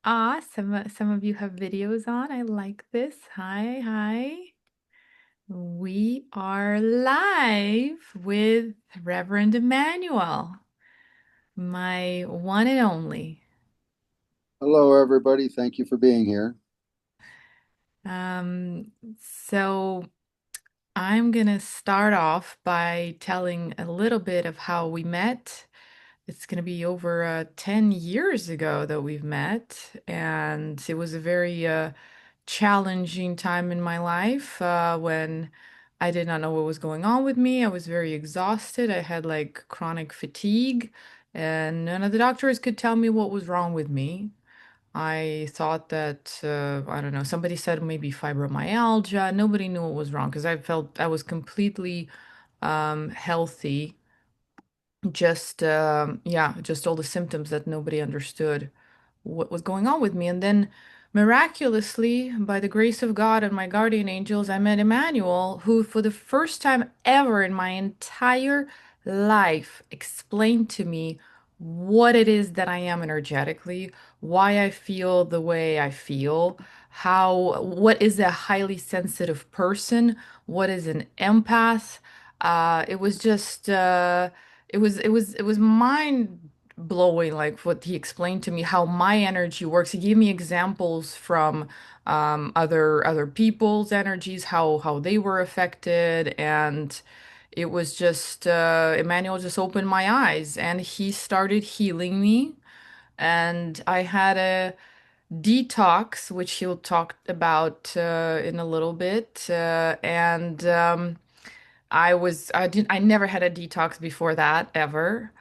Some of you have videos on. I like this. Hi, hi. We are live with Reverend Emmanuel, my one and only. Hello, everybody. Thank you for being here. Um, so I'm gonna start off by telling a little bit of how we met. It's going to be over 10 years ago that we've met, and it was a very challenging time in my life when I did not know what was going on with me. I was very exhausted. I had like chronic fatigue, and none of the doctors could tell me what was wrong with me. I thought that, I don't know, somebody said maybe fibromyalgia. Nobody knew what was wrong because I felt I was completely healthy, just yeah, just all the symptoms that nobody understood what was going on with me. And then miraculously, by the grace of God and my guardian angels, I met Emmanuel, who for the first time ever in my entire life explained to me what it is that I am energetically, why I feel the way I feel, what is a highly sensitive person, what is an empath. It was just it was mind blowing, like what he explained to me, how my energy works. He gave me examples from other people's energies, how they were affected, and it was just Emmanuel just opened my eyes, and he started healing me. And I had a detox, which he'll talk about in a little bit, and I never had a detox before that ever.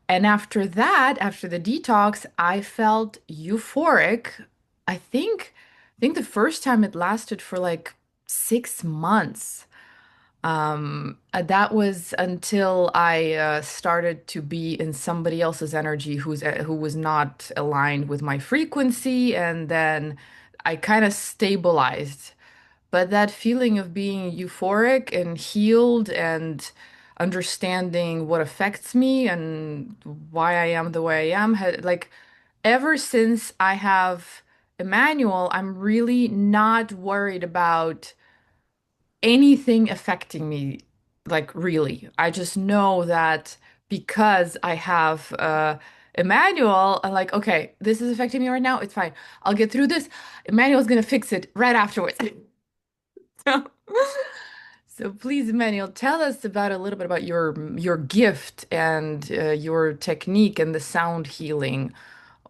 And after that, after the detox, I felt euphoric. I think the first time it lasted for like 6 months. That was until I started to be in somebody else's energy who was not aligned with my frequency, and then I kind of stabilized. But that feeling of being euphoric and healed and understanding what affects me and why I am the way I am, had like ever since I have Emmanuel, I'm really not worried about anything affecting me, like really. I just know that because I have Emmanuel, I'm like, okay, this is affecting me right now. It's fine. I'll get through this. Emmanuel's gonna fix it right afterwards. So, so please, Emmanuel, tell us about a little bit about your gift and your technique and the sound healing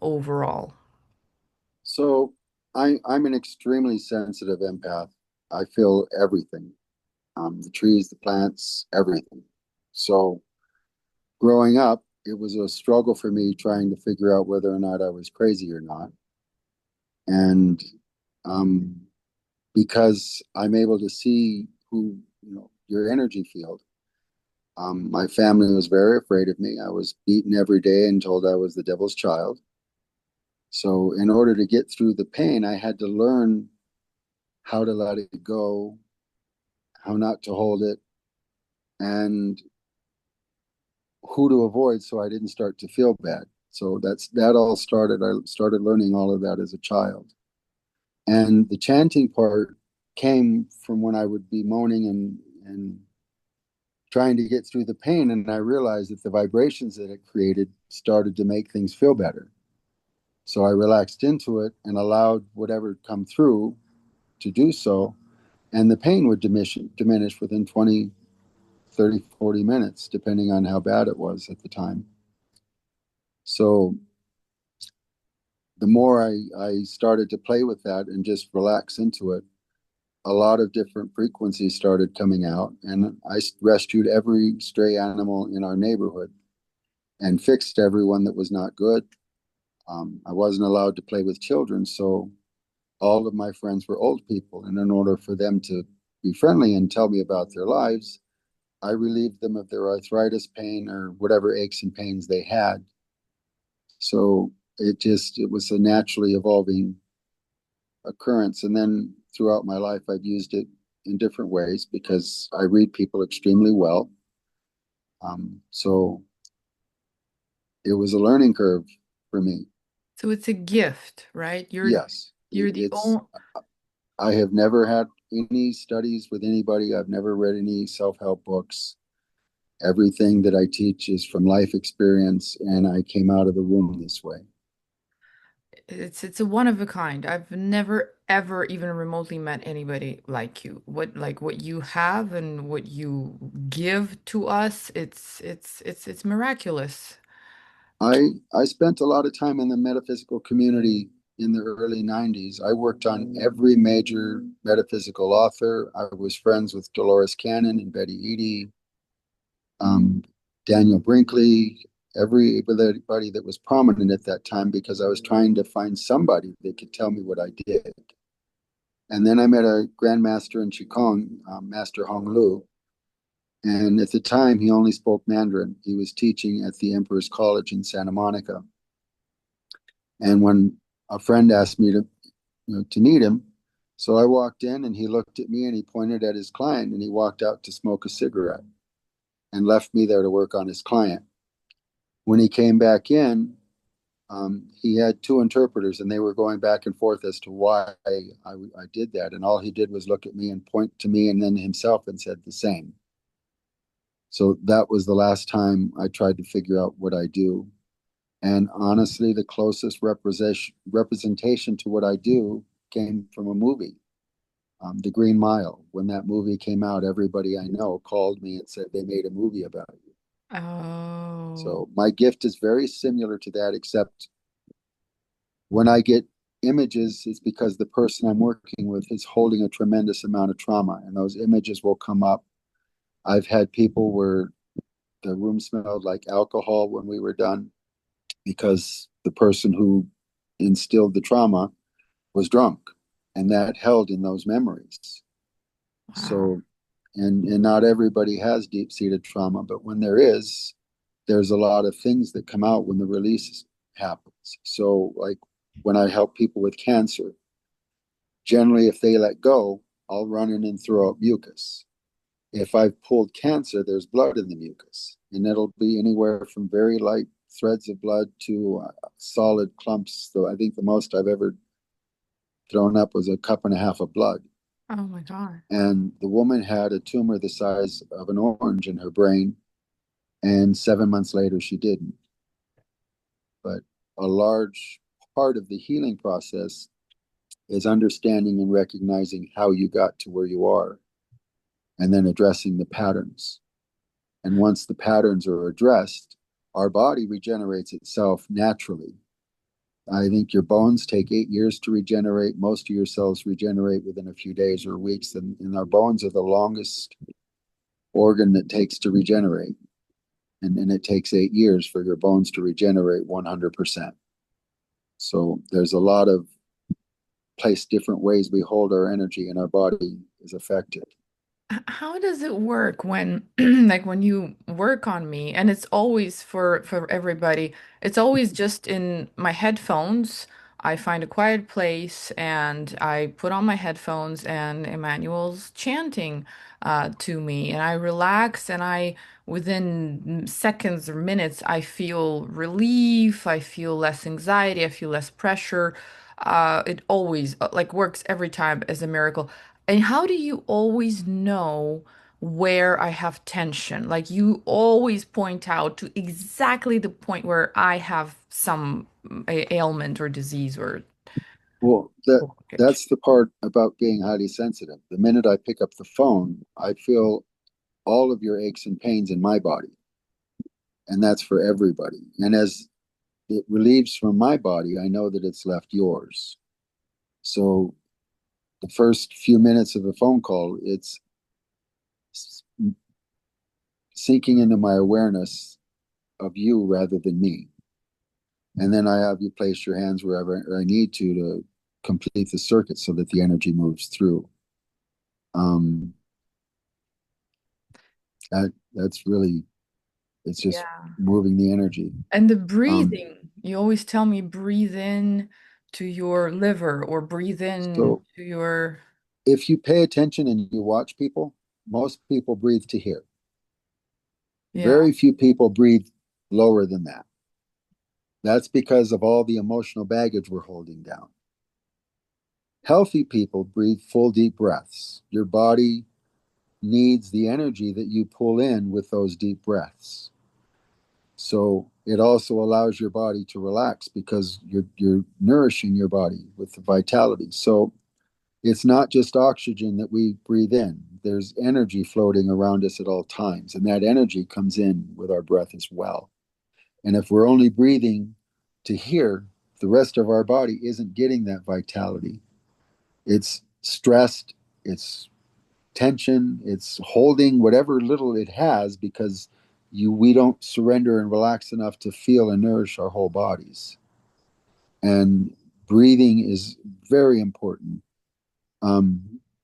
overall. So, I'm an extremely sensitive empath. I feel everything, the trees, the plants, everything. So, growing up, it was a struggle for me trying to figure out whether or not I was crazy or not. And um, because I'm able to see your energy field. My family was very afraid of me. I was beaten every day and told I was the devil's child. So, in order to get through the pain, I had to learn how to let it go, how not to hold it, and who to avoid so I didn't start to feel bad. So that all started. I started learning all of that as a child. And the chanting part came from when I would be moaning and trying to get through the pain. And I realized that the vibrations that it created started to make things feel better. So I relaxed into it and allowed whatever had come through to do so. And the pain would diminish within 20, 30, 40 minutes, depending on how bad it was at the time. So the more I started to play with that and just relax into it, a lot of different frequencies started coming out. And I rescued every stray animal in our neighborhood and fixed everyone that was not good. I wasn't allowed to play with children. So all of my friends were old people. And in order for them to be friendly and tell me about their lives, I relieved them of their arthritis pain or whatever aches and pains they had. So it was a naturally evolving occurrence. And then throughout my life, I've used it in different ways because I read people extremely well. So it was a learning curve for me. So it's a gift, right? Yes, You're the it's. only. I have never had any studies with anybody. I've never read any self-help books. Everything that I teach is from life experience, and I came out of the womb this way. It's a one of a kind. I've never ever even remotely met anybody like you. What you have and what you give to us, it's miraculous. I spent a lot of time in the metaphysical community in the early 90s. I worked on every major metaphysical author. I was friends with Dolores Cannon and Betty Eadie, um, Daniel Brinkley, everybody that was prominent at that time because I was trying to find somebody that could tell me what I did. And then I met a grandmaster in Qigong, Master Hong Lu. And at the time, he only spoke Mandarin. He was teaching at the Emperor's College in Santa Monica. And when a friend asked me to meet him, so I walked in and he looked at me and he pointed at his client and he walked out to smoke a cigarette and left me there to work on his client. When he came back in, he had two interpreters and they were going back and forth as to why I did that. And all he did was look at me and point to me and then himself and said the same. So that was the last time I tried to figure out what I do. And honestly, the closest representation to what I do came from a movie, The Green Mile. When that movie came out, everybody I know called me and said they made a movie about you. Oh, So my gift is very similar to that, except when I get images, it's because the person I'm working with is holding a tremendous amount of trauma, and those images will come up. I've had people where the room smelled like alcohol when we were done because the person who instilled the trauma was drunk, and that held in those memories. wow. So, and not everybody has deep seated trauma, but when there is, there's a lot of things that come out when the release happens. So, like when I help people with cancer, generally, if they let go, I'll run in and throw out mucus. If I've pulled cancer, there's blood in the mucus, and it'll be anywhere from very light threads of blood to solid clumps. So I think the most I've ever thrown up was a cup and a half of blood. Oh my God. And the woman had a tumor the size of an orange in her brain, and 7 months later, she didn't. But a large part of the healing process is understanding and recognizing how you got to where you are, and then addressing the patterns. And once the patterns are addressed, our body regenerates itself naturally. I think your bones take 8 years to regenerate. Most of your cells regenerate within a few days or weeks. And our bones are the longest organ that takes to regenerate. And it takes 8 years for your bones to regenerate 100%. So there's a lot of different ways we hold our energy and our body is affected. How does it work when like when you work on me and it's always for everybody. It's always just in my headphones. I find a quiet place and I put on my headphones and Emmanuel's chanting to me and I relax and I within seconds or minutes I feel relief, I feel less anxiety, I feel less pressure. It always like works every time as a miracle. And how do you always know where I have tension? Like you always point out to exactly the point where I have some ailment or disease or Well, blockage. that's the part about being highly sensitive. The minute I pick up the phone, I feel all of your aches and pains in my body, and that's for everybody. And as it relieves from my body, I know that it's left yours. So the first few minutes of a phone call, it's sinking into my awareness of you rather than me. And then I have you place your hands wherever I need to complete the circuit so that the energy moves through. Um, that's really, it's just Yeah. moving the energy. And the Um, breathing, you always tell me breathe in to your liver or breathe in so to your, if you pay attention and you watch people, most people breathe to here. yeah. Very few people breathe lower than that. That's because of all the emotional baggage we're holding down. Healthy people breathe full, deep breaths. Your body needs the energy that you pull in with those deep breaths. So it also allows your body to relax because you're nourishing your body with the vitality. So it's not just oxygen that we breathe in. There's energy floating around us at all times, and that energy comes in with our breath as well. And if we're only breathing to here, the rest of our body isn't getting that vitality. It's stressed, it's tension, it's holding whatever little it has because we don't surrender and relax enough to feel and nourish our whole bodies. And breathing is very important.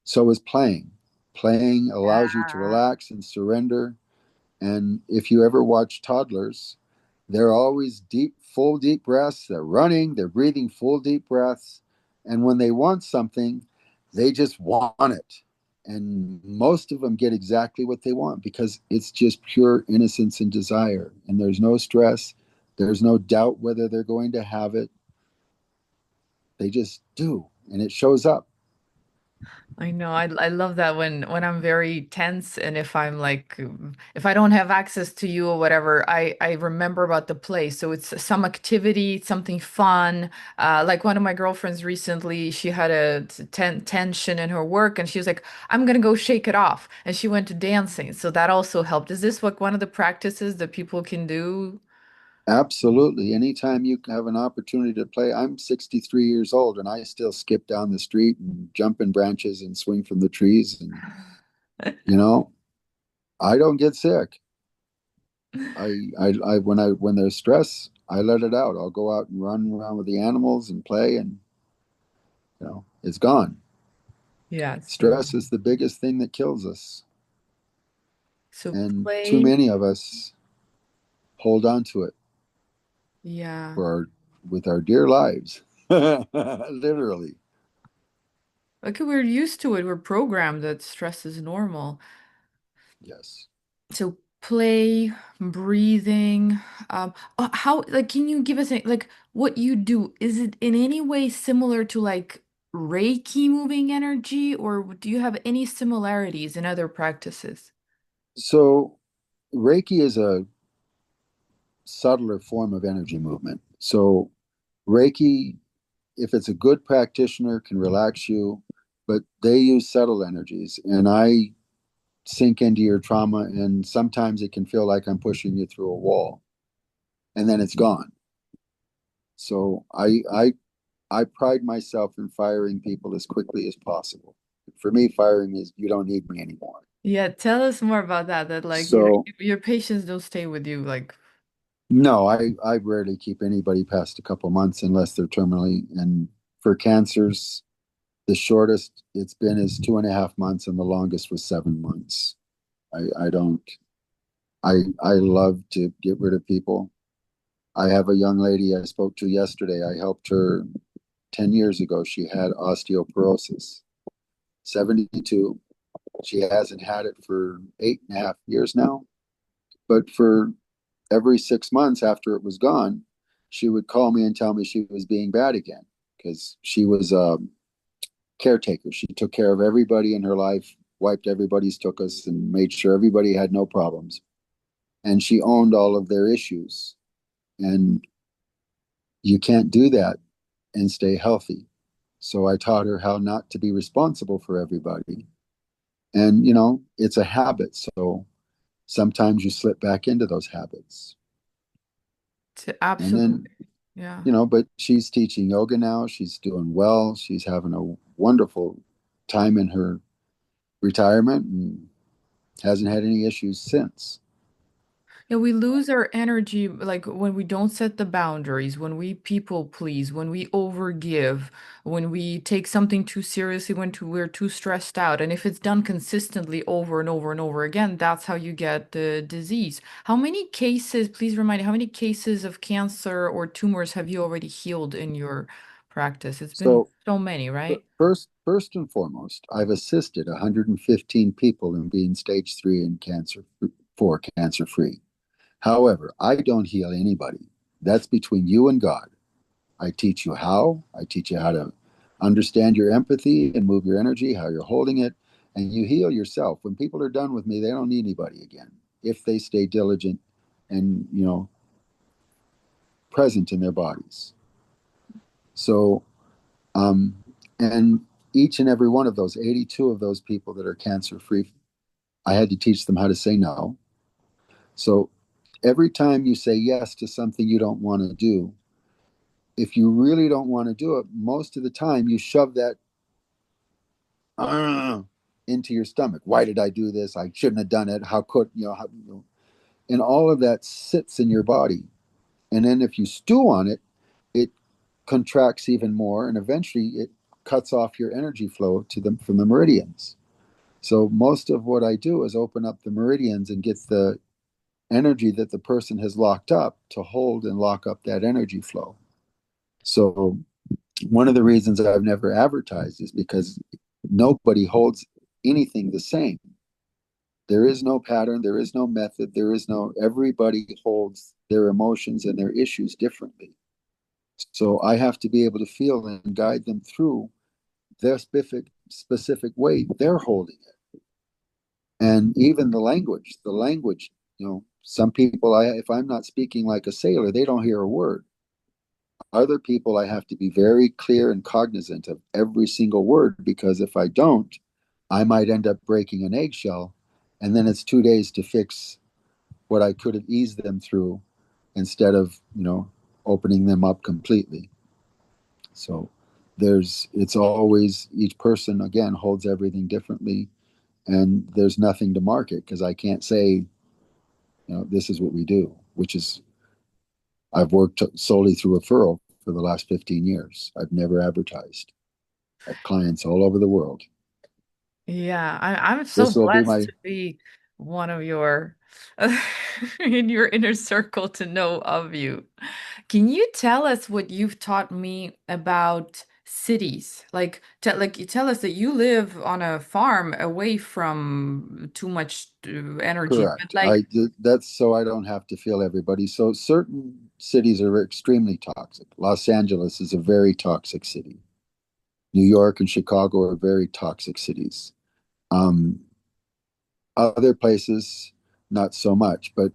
So is playing. Playing allows you to Yeah. relax and surrender. And if you ever watch toddlers, they're always deep, full, deep breaths. They're running, they're breathing full, deep breaths. And when they want something, they just want it. And most of them get exactly what they want because it's just pure innocence and desire. And there's no stress, there's no doubt whether they're going to have it. They just do, and it shows up. I know. I love that when I'm very tense and if I'm like if I don't have access to you or whatever, I remember about the place. So it's some activity, something fun. Like one of my girlfriends recently, she had a tension in her work and she was like, "I'm gonna go shake it off." And she went to dancing. So that also helped. Is this what one of the practices that people can do? Absolutely. Anytime you have an opportunity to play, I'm 63 years old and I still skip down the street and jump in branches and swing from the trees. And, you know, I don't get sick. When there's stress, I let it out. I'll go out and run around with the animals and play, and, it's gone. Yeah, it's true. Stress is the biggest thing that kills us. So And too play, many of us hold on to it yeah. for with our dear lives, literally. Like we're used to it. We're programmed that stress is normal. Yes. So play, breathing, how like can you give us like what you do? Is it in any way similar to like Reiki moving energy, or do you have any similarities in other practices? So Reiki is a subtler form of energy movement. So Reiki, if it's a good practitioner, can relax you, but they use subtle energies, and I sink into your trauma, and sometimes it can feel like I'm pushing you through a wall, and then it's gone. So I pride myself in firing people as quickly as possible. For me, firing is you don't need me anymore. Yeah, tell us more about that. That like So your patients don't stay with you like no, I rarely keep anybody past a couple months unless they're terminally. And for cancers, the shortest it's been is 2.5 months, and the longest was 7 months. I don't. I love to get rid of people. I have a young lady I spoke to yesterday. I helped her 10 years ago. She had osteoporosis, 72. She hasn't had it for 8.5 years now. But for every 6 months after it was gone, she would call me and tell me she was being bad again because she was a caretaker. She took care of everybody in her life, wiped everybody's tuchus, and made sure everybody had no problems. And she owned all of their issues. And you can't do that and stay healthy. So I taught her how not to be responsible for everybody. And, it's a habit. So sometimes you slip back into those habits. to And then, absolutely. Yeah. but she's teaching yoga now. She's doing well. She's having a wonderful time in her retirement and hasn't had any issues since. Yeah, we lose our energy like when we don't set the boundaries, when we people please, when we overgive, when we take something too seriously, we're too stressed out. And if it's done consistently over and over and over again, that's how you get the disease. How many cases, please remind me, how many cases of cancer or tumors have you already healed in your practice? It's been So so many, right? first and foremost, I've assisted 115 people in being stage 3 and cancer 4 cancer free. However, I don't heal anybody. That's between you and God. I teach you how. I teach you how to understand your empathy and move your energy, how you're holding it, and you heal yourself. When people are done with me, they don't need anybody again if they stay diligent and, present in their bodies. So, um, and each and every one of those 82 of those people that are cancer free, I had to teach them how to say no. So every time you say yes to something you don't want to do, if you really don't want to do it, most of the time you shove that uh, into your stomach. Why did I do this? I shouldn't have done it. How could, and all of that sits in your body. And then if you stew on it, it contracts even more. And eventually it cuts off your energy flow to them from the meridians. So most of what I do is open up the meridians and get the energy that the person has locked up to hold and lock up that energy flow. So one of the reasons I've never advertised is because nobody holds anything the same. There is no pattern, there is no method, everybody holds their emotions and their issues differently. So I have to be able to feel and guide them through their specific way they're holding it. And even the language, some people, if I'm not speaking like a sailor, they don't hear a word. Other people, I have to be very clear and cognizant of every single word because if I don't, I might end up breaking an eggshell. And then it's 2 days to fix what I could have eased them through instead of, opening them up completely. So it's always, each person again holds everything differently. And there's nothing to market because I can't say, this is what we do, which is I've worked solely through referral for the last 15 years. I've never advertised. I have clients all over the world. Yeah, I'm so This will be blessed my to be one of your in your inner circle to know of you. Can you tell us what you've taught me about cities? Like you tell us that you live on a farm away from too much energy, but correct. That's so I don't have to feel everybody. So certain cities are extremely toxic. Los Angeles is a very toxic city. New York and Chicago are very toxic cities. Um, Other places, not so much. But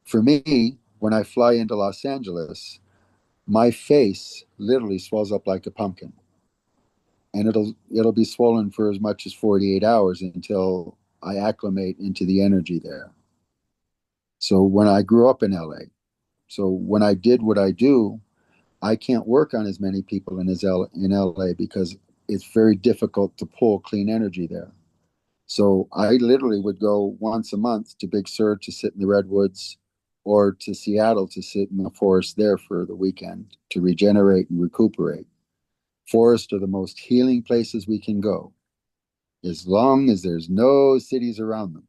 for me, when I fly into Los Angeles, my face literally swells up like a pumpkin, and it'll be swollen for as much as 48 hours until I acclimate into the energy there. So when I grew up in LA, so when I did what I do, I can't work on as many people in LA because it's very difficult to pull clean energy there. So I literally would go once a month to Big Sur to sit in the redwoods or to Seattle to sit in the forest there for the weekend to regenerate and recuperate. Forests are the most healing places we can go as long as there's no cities around them.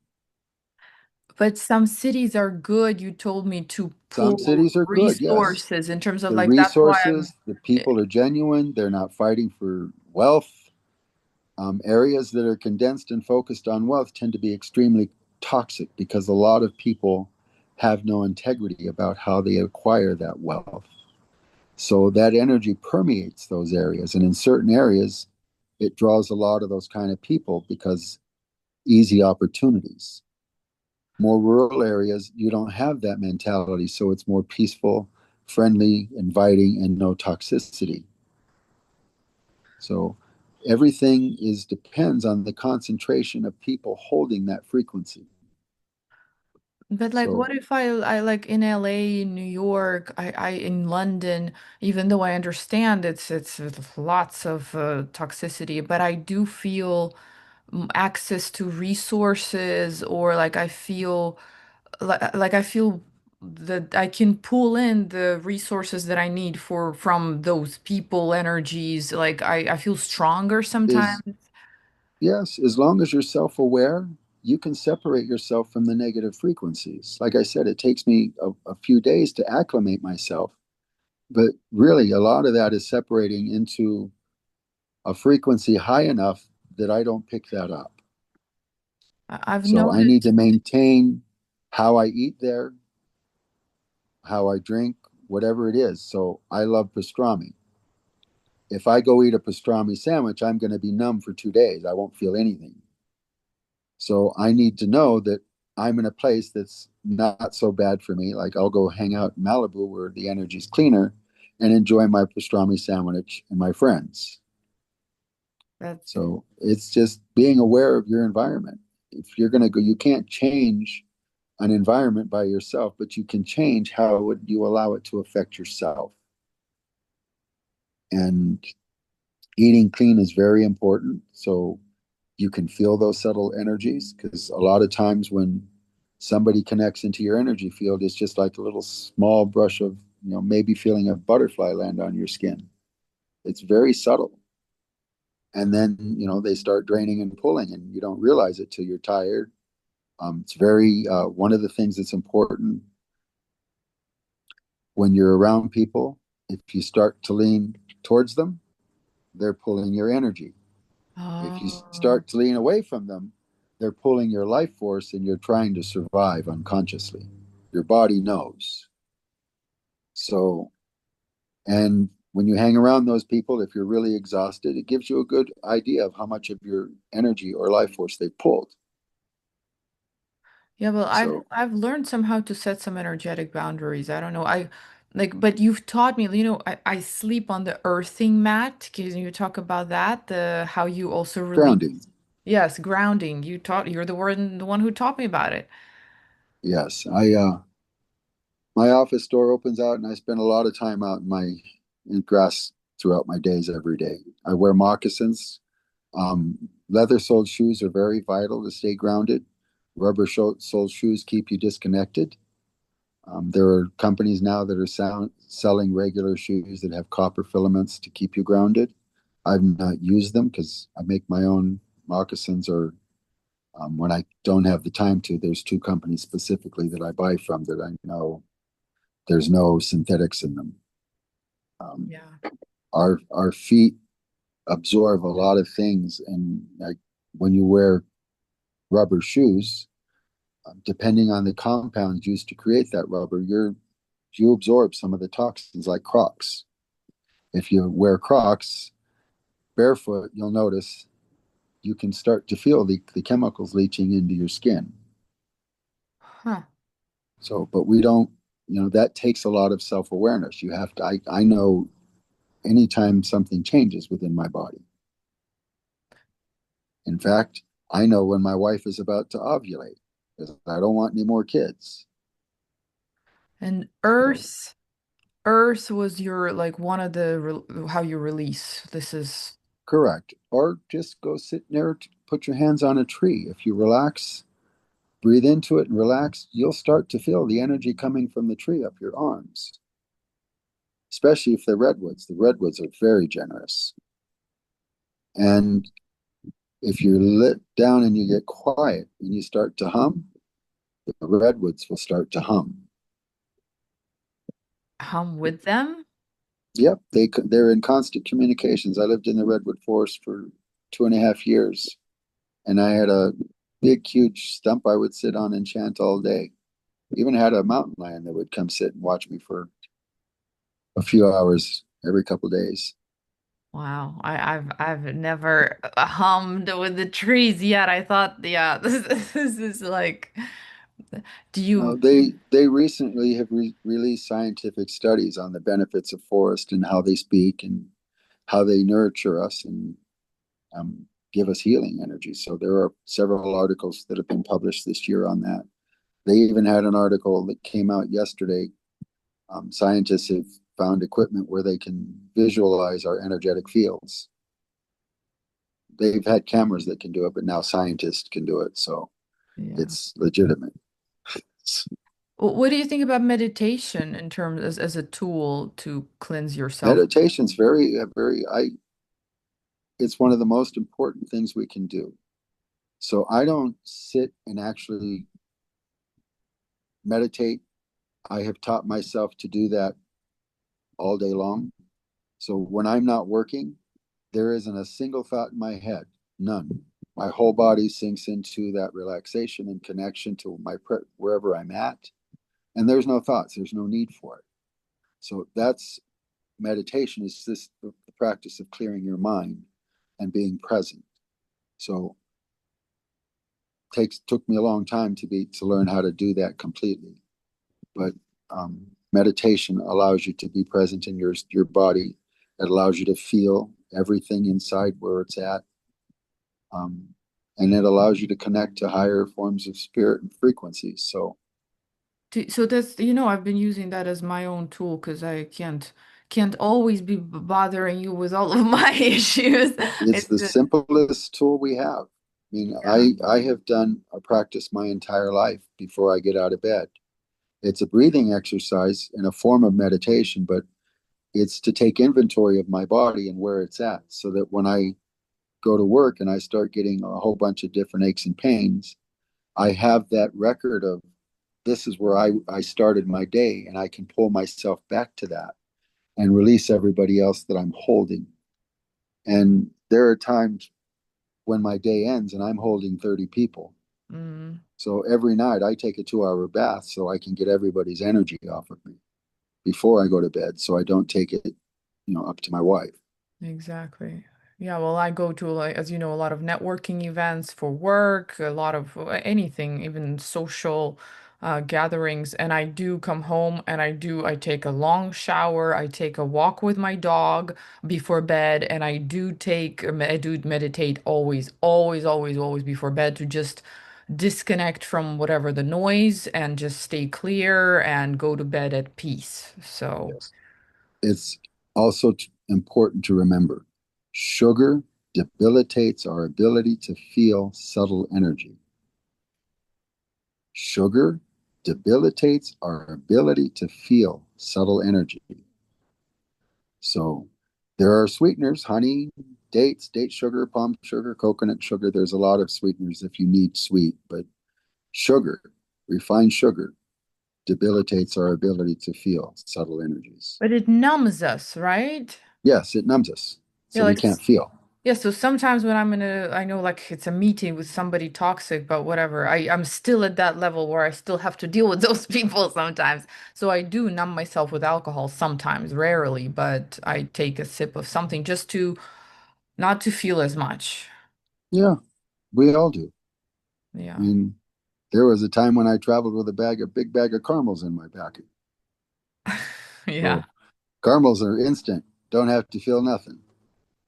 but some cities are good, you told me, to Some pull cities are good, yes. resources in terms of The like that's why I'm resources, the people are genuine, they're not fighting for wealth. Areas that are condensed and focused on wealth tend to be extremely toxic because a lot of people have no integrity about how they acquire that wealth. So that energy permeates those areas. And in certain areas, it draws a lot of those kind of people because easy opportunities. More rural areas, you don't have that mentality. So it's more peaceful, friendly, inviting, and no toxicity. So everything is depends on the concentration of people holding that frequency. But like, So what if I like in LA, in New York, I in London, even though I understand it's lots of toxicity, but I do feel access to resources, or like I feel like I feel that I can pull in the resources that I need for from those people energies. Like I feel stronger is sometimes. yes, as long as you're self-aware, you can separate yourself from the negative frequencies. Like I said, it takes me a few days to acclimate myself, but really a lot of that is separating into a frequency high enough that I don't pick that up. I've So I need to noticed. maintain how I eat there, how I drink, whatever it is. So I love pastrami. If I go eat a pastrami sandwich, I'm going to be numb for 2 days. I won't feel anything. So I need to know that I'm in a place that's not so bad for me. Like I'll go hang out in Malibu where the energy's cleaner and enjoy my pastrami sandwich and my friends. That's So it's just being aware of your environment. If you're going to go, you can't change an environment by yourself, but you can change how would you allow it to affect yourself. And eating clean is very important. So you can feel those subtle energies because a lot of times when somebody connects into your energy field, it's just like a little small brush of, maybe feeling a butterfly land on your skin. It's very subtle. And then, they start draining and pulling, and you don't realize it till you're tired. It's very, one of the things that's important when you're around people, if you start to lean towards them, they're pulling your energy. If you oh start to lean away from them, they're pulling your life force and you're trying to survive unconsciously. Your body knows. So, and when you hang around those people, if you're really exhausted, it gives you a good idea of how much of your energy or life force they pulled. yeah, well, I've So, I've learned somehow to set some energetic boundaries. I don't know. I like, but you've taught me, I sleep on the earthing mat. Can you talk about that? The how you also release. grounding. Yes, grounding. You're the one who taught me about it. Yes. My office door opens out and I spend a lot of time out in grass throughout my days every day. I wear moccasins. Leather soled shoes are very vital to stay grounded. Rubber soled shoes keep you disconnected. There are companies now that are selling regular shoes that have copper filaments to keep you grounded. I've not used them because I make my own moccasins, or when I don't have the time to, there's two companies specifically that I buy from that I know there's no synthetics in them. Um, Yeah. our feet absorb a lot of things, and like when you wear rubber shoes, depending on the compounds used to create that rubber, you absorb some of the toxins like Crocs. If you wear Crocs barefoot, you'll notice you can start to feel the chemicals leaching into your skin. Huh. So, but we don't, that takes a lot of self awareness. You have to, I know anytime something changes within my body. In fact, I know when my wife is about to ovulate because I don't want any more kids. And So, Earth was your like one of the how you release. This is correct. Or just go sit there, put your hands on a tree. If you relax, breathe into it and relax, you'll start to feel the energy coming from the tree up your arms, especially if they're redwoods. The redwoods are very generous. And if you're lit down and you get quiet and you start to hum, the redwoods will start to hum. hum with them. Yep, they're in constant communications. I lived in the redwood forest for 2.5 years, and I had a big, huge stump I would sit on and chant all day. Even had a mountain lion that would come sit and watch me for a few hours every couple of days. Wow, I've never hummed with the trees yet. I thought, yeah, this is like, do No, you? they recently have released scientific studies on the benefits of forest and how they speak and how they nurture us and give us healing energy. So there are several articles that have been published this year on that. They even had an article that came out yesterday. Scientists have found equipment where they can visualize our energetic fields. They've had cameras that can do it, but now scientists can do it. So Yeah. it's legitimate. What do you think about meditation in terms as a tool to cleanse yourself? Meditation's it's one of the most important things we can do. So I don't sit and actually meditate. I have taught myself to do that all day long. So when I'm not working, there isn't a single thought in my head, none. My whole body sinks into that relaxation and connection to wherever I'm at, and there's no thoughts. There's no need for it. So that's meditation is this the practice of clearing your mind and being present. So took me a long time to learn how to do that completely. But meditation allows you to be present in your body. It allows you to feel everything inside where it's at, um, and it allows you to connect to higher forms of spirit and frequencies. So So that's, I've been using that as my own tool because I can't always be bothering you with all of my issues. it's It's the simplest tool we have. I mean, yeah. I have done a practice my entire life before I get out of bed. It's a breathing exercise and a form of meditation, but it's to take inventory of my body and where it's at so that when I go to work and I start getting a whole bunch of different aches and pains, I have that record of this is where I started my day and I can pull myself back to that and release everybody else that I'm holding. And there are times when my day ends and I'm holding 30 people. Mm, So every night I take a 2 hour bath so I can get everybody's energy off of me before I go to bed so I don't take it, up to my wife. exactly. Yeah, well, I go to, like, as you know, a lot of networking events for work, a lot of anything, even social gatherings. And I do come home and I take a long shower. I take a walk with my dog before bed. And I do meditate always, always, always, always before bed to just disconnect from whatever the noise and just stay clear and go to bed at peace. So. Yes. It's also important to remember sugar debilitates our ability to feel subtle energy. Sugar debilitates our ability to feel subtle energy. So there are sweeteners, honey, dates, date sugar, palm sugar, coconut sugar. There's a lot of sweeteners if you need sweet, but sugar, refined sugar, debilitates our ability to feel subtle energies. But it numbs us, right? Yes, it numbs us, Yeah, so we like can't feel. yeah, so sometimes when I know like it's a meeting with somebody toxic, but whatever, I'm still at that level where I still have to deal with those people sometimes. So I do numb myself with alcohol sometimes, rarely, but I take a sip of something just to not to feel as much. Yeah, we all do. I Yeah. mean, there was a time when I traveled with a big bag of caramels in my pocket. Yeah. So caramels are instant, don't have to feel nothing.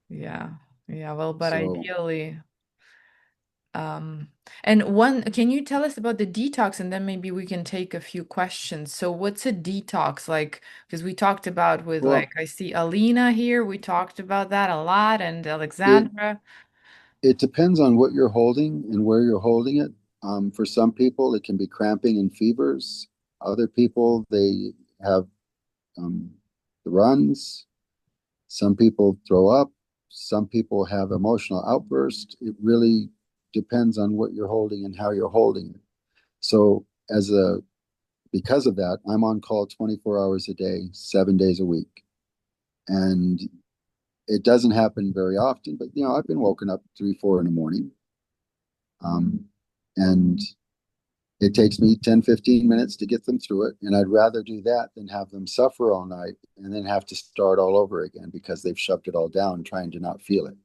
Yeah. Yeah. Well, but So, ideally, Um, and one, can you tell us about the detox and then maybe we can take a few questions. So what's a detox like? Because we talked about with well, like I see Alina here, we talked about that a lot and it Alexandra. it depends on what you're holding and where you're holding it. For some people, it can be cramping and fevers. Other people, they have um, the runs. Some people throw up. Some people have emotional outbursts. It really depends on what you're holding and how you're holding it. So, because of that, I'm on call 24 hours a day, 7 days a week. And it doesn't happen very often, but I've been woken up 3, 4 in the morning. Um, and it takes me 10, 15 minutes to get them through it. And I'd rather do that than have them suffer all night and then have to start all over again because they've shoved it all down trying to not feel it.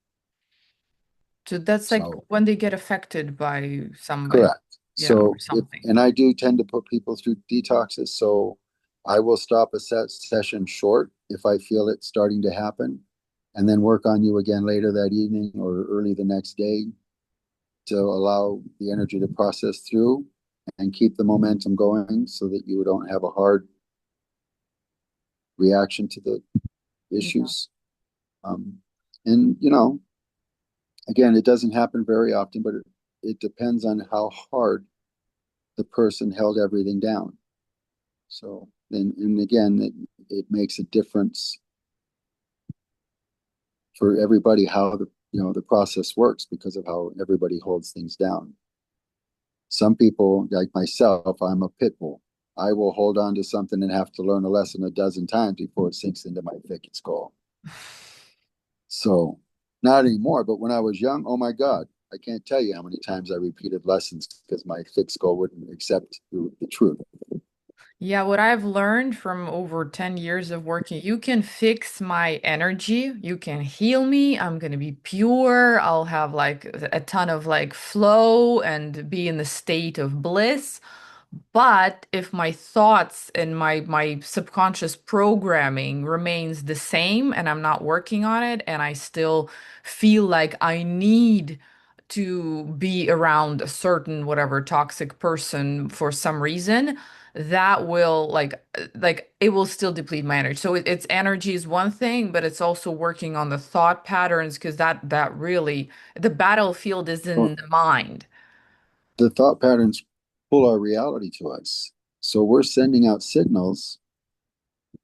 So that's like So, when they get affected by somebody, correct. yeah, or So, something. and I do tend to put people through detoxes. So I will stop a session short if I feel it starting to happen and then work on you again later that evening or early the next day to allow the energy to process through and keep the momentum going so that you don't have a hard reaction to the Yeah. issues. Um, and, again, it doesn't happen very often, but it depends on how hard the person held everything down. So, and again, it makes a difference for everybody how the process works because of how everybody holds things down. Some people, like myself, I'm a pit bull. I will hold on to something and have to learn a lesson a dozen times before it sinks into my thick skull. So, not anymore, but when I was young, oh my God, I can't tell you how many times I repeated lessons because my thick skull wouldn't accept the truth. Yeah, what I've learned from over 10 years of working, you can fix my energy, you can heal me. I'm gonna be pure. I'll have like a ton of like flow and be in the state of bliss. But if my thoughts and my subconscious programming remains the same and I'm not working on it and I still feel like I need to be around a certain whatever toxic person for some reason, that will like it will still deplete my energy. So it's energy is one thing, but it's also working on the thought patterns because that really the battlefield is in Well, the mind. the thought patterns pull our reality to us. So we're sending out signals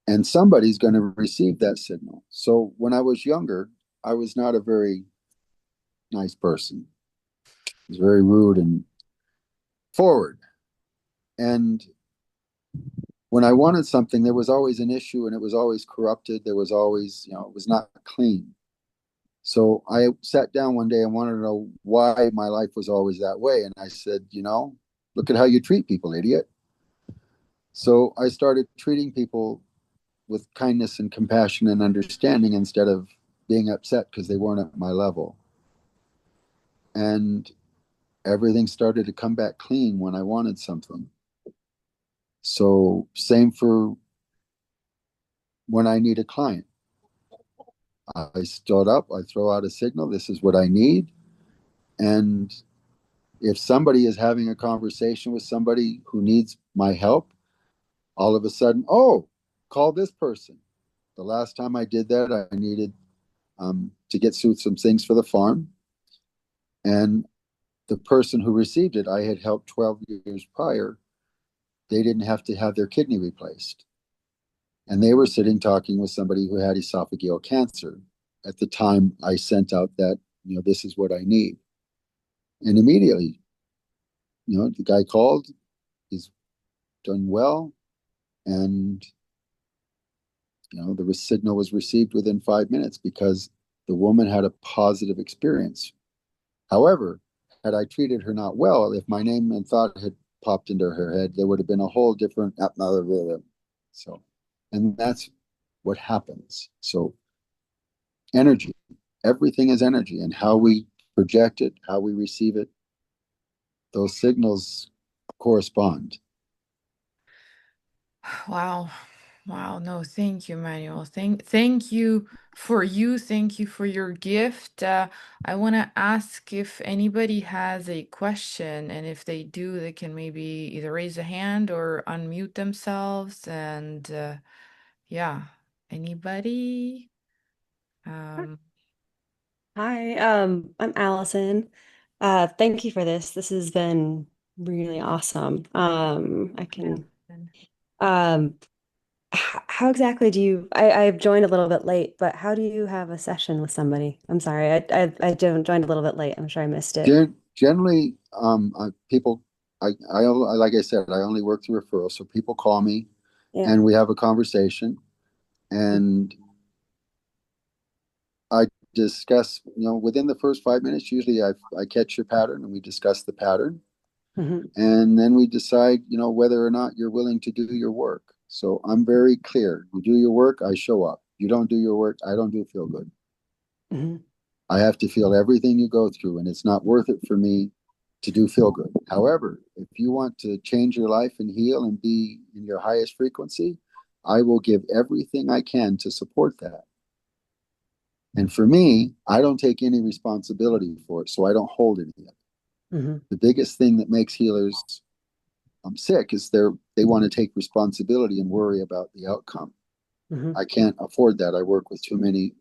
and somebody's going to receive that signal. So when I was younger, I was not a very nice person. I was very rude and forward. And when I wanted something, there was always an issue and it was always corrupted. There was always, it was not clean. So I sat down one day and wanted to know why my life was always that way. And I said, look at how you treat people, idiot. So I started treating people with kindness and compassion and understanding instead of being upset because they weren't at my level. And everything started to come back clean when I wanted something. So, same for when I need a client. I stood up, I throw out a signal, this is what I need. And if somebody is having a conversation with somebody who needs my help, all of a sudden, oh, call this person. The last time I did that, I needed to get through some things for the farm. And the person who received it, I had helped 12 years prior. They didn't have to have their kidney replaced. And they were sitting talking with somebody who had esophageal cancer. At the time, I sent out that, this is what I need. And immediately, the guy called, he's done well. And, the signal was received within 5 minutes because the woman had a positive experience. However, had I treated her not well, if my name and thought had popped into her head, there would have been a whole different. So, and that's what happens. So, energy, everything is energy, and how we project it, how we receive it, those signals correspond. Wow. Wow. No, thank you, Manuel. Thank you for you. Thank you for your gift. I want to ask if anybody has a question, and if they do, they can maybe either raise a hand or unmute themselves. And yeah, anybody? Um, Hi, I'm Allison. Thank you for this. This has been really awesome. I yeah. can, um, how exactly do you, I've joined a little bit late, but how do you have a session with somebody? I'm sorry, joined a little bit late. I'm sure I missed it. Generally, people, like I said, I only work through referrals. So people call me Yeah. and we have a conversation and I discuss, within the first 5 minutes, usually I catch your pattern and we discuss the pattern. Hmm. And then we decide, whether or not you're willing to do your work. So I'm very clear. You do your work, I show up. You don't do your work, I don't do feel good. Hmm. I have to feel everything you go through, and it's not worth it for me to do feel good. However, if you want to change your life and heal and be in your highest frequency, I will give everything I can to support that. And for me, I don't take any responsibility for it, so I don't hold any of it. Hmm. The biggest thing that makes healers sick is they want to take responsibility and worry about the outcome. Hmm. I can't afford that. I work with too many,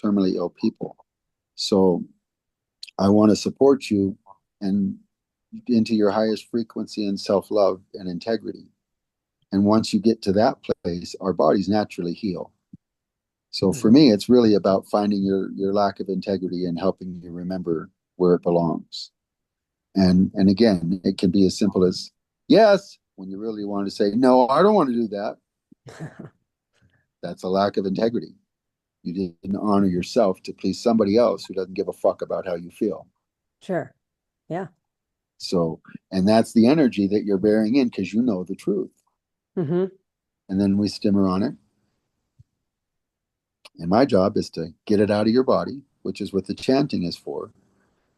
terminally ill people. So I want to support you and into your highest frequency and self-love and integrity. And once you get to that place, our bodies naturally heal. So for me, it's really about finding your lack of integrity and helping you remember where it belongs. And again, it can be as simple as yes, when you really want to say, no, I don't want to do that. That's a lack of integrity. You didn't honor yourself to please somebody else who doesn't give a fuck about how you feel. Sure. Yeah. So, and that's the energy that you're bearing in because you know the truth. Hmm. and then we simmer on it. And my job is to get it out of your body, which is what the chanting is for.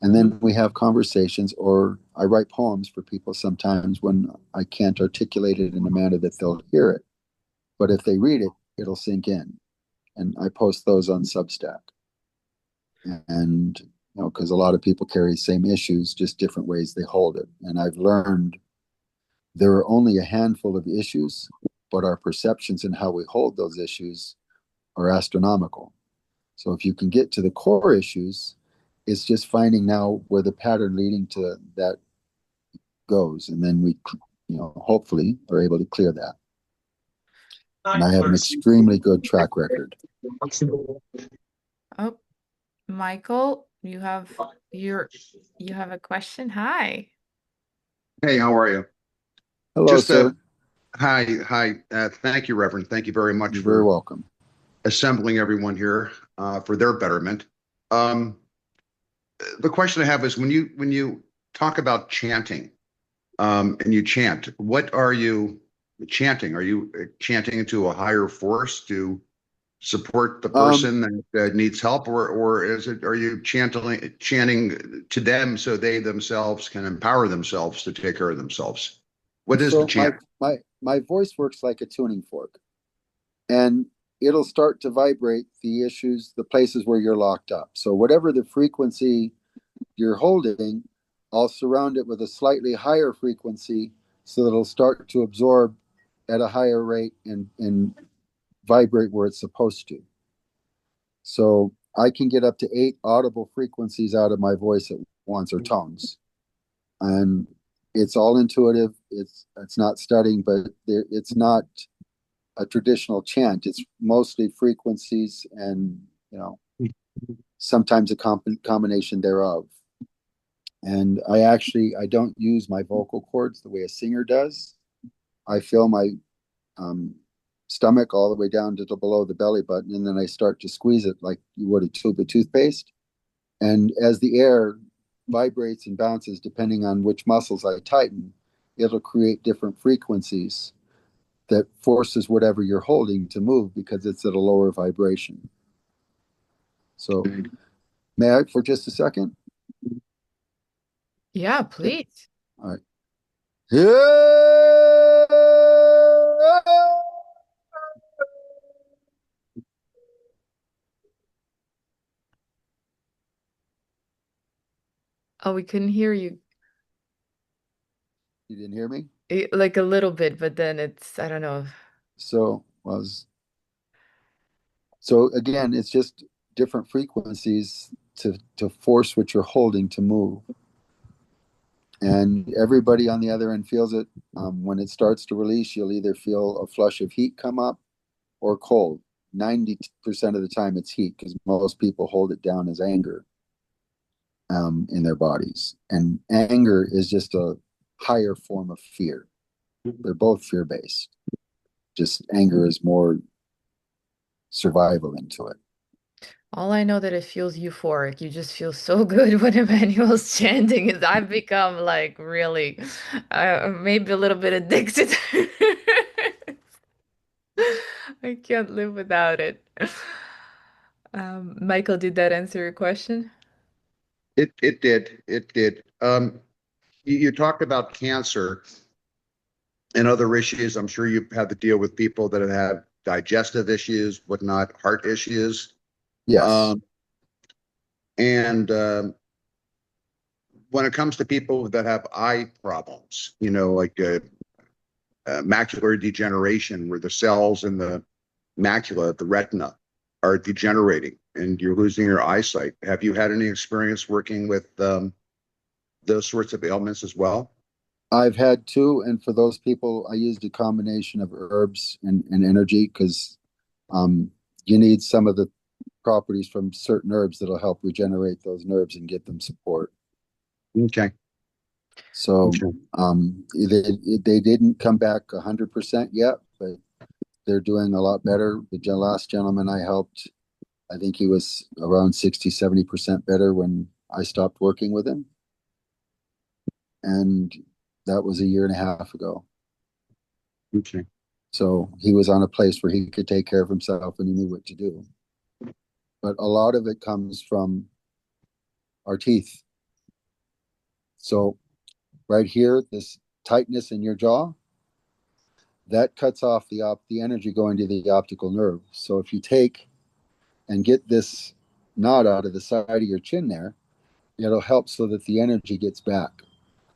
And Hmm. then we have conversations, or I write poems for people sometimes when I can't articulate it in a manner that they'll hear it. But if they read it, it'll sink in. And I post those on Substack. And, because a lot of people carry the same issues, just different ways they hold it. And I've learned there are only a handful of issues, but our perceptions and how we hold those issues are astronomical. So if you can get to the core issues, it's just finding now where the pattern leading to that goes, and then we, hopefully are able to clear that. And I have an extremely good track record. Oh, Michael, you have a question? Hi. Hey, how are you? Hello, Just sir. hi. Thank you, Reverend. Thank you very much You're very for welcome. assembling everyone here for their betterment. Um, the question I have is when you talk about chanting and you chant, what are you chanting? Are you chanting into a higher force to support the Um, person that needs help, or is it are you chanting to them so they themselves can empower themselves to take care of themselves? What is the so my chant? my voice works like a tuning fork, and it'll start to vibrate the issues, the places where you're locked up. So whatever the frequency you're holding, I'll surround it with a slightly higher frequency so that it'll start to absorb at a higher rate and vibrate where it's supposed to. So I can get up to 8 audible frequencies out of my voice at once, or tones. And it's all intuitive. It's not studying, but it's not a traditional chant. It's mostly frequencies and, sometimes a combination thereof. And I don't use my vocal cords the way a singer does. I fill my um, stomach all the way down to below the belly button, and then I start to squeeze it like you would a tube of toothpaste. And as the air vibrates and bounces, depending on which muscles I tighten, it'll create different frequencies that forces whatever you're holding to move because it's at a lower vibration. So, may I for just a second? Yeah, Okay. please. All right. Yeah. Oh, we couldn't hear you. You didn't hear me? Like a little bit, but then I don't know. So was so again, it's just different frequencies to force what you're holding to move. And everybody on the other end feels it. When it starts to release, you'll either feel a flush of heat come up or cold. 90% of the time, it's heat because most people hold it down as anger in their bodies. And anger is just a higher form of fear. They're both fear based. Just anger is more survival into it. All I know that it feels euphoric. You just feel so good when Emmanuel's chanting. Is I've become like really, maybe a little bit addicted. I can't live without it. Michael, did that answer your question? It did. You talked about cancer and other issues. I'm sure you've had to deal with people that have digestive issues, whatnot, heart issues. Yes. Um, and when it comes to people that have eye problems, like macular degeneration, where the cells in the macula, the retina, are degenerating and you're losing your eyesight. Have you had any experience working with those sorts of ailments as well? I've had two, and for those people, I used a combination of herbs and energy because um, you need some of the properties from certain herbs that'll help regenerate those nerves and get them support. Okay. So Okay. they didn't come back 100% yet, but they're doing a lot better. The last gentleman I helped, I think he was around 60, 70% better when I stopped working with him. And that was a year and a half ago. Okay. So he was on a place where he could take care of himself and he knew what to do. But a lot of it comes from our teeth. So right here, this tightness in your jaw, that cuts off the energy going to the optical nerve. So if you take and get this knot out of the side of your chin there, it'll help so that the energy gets back.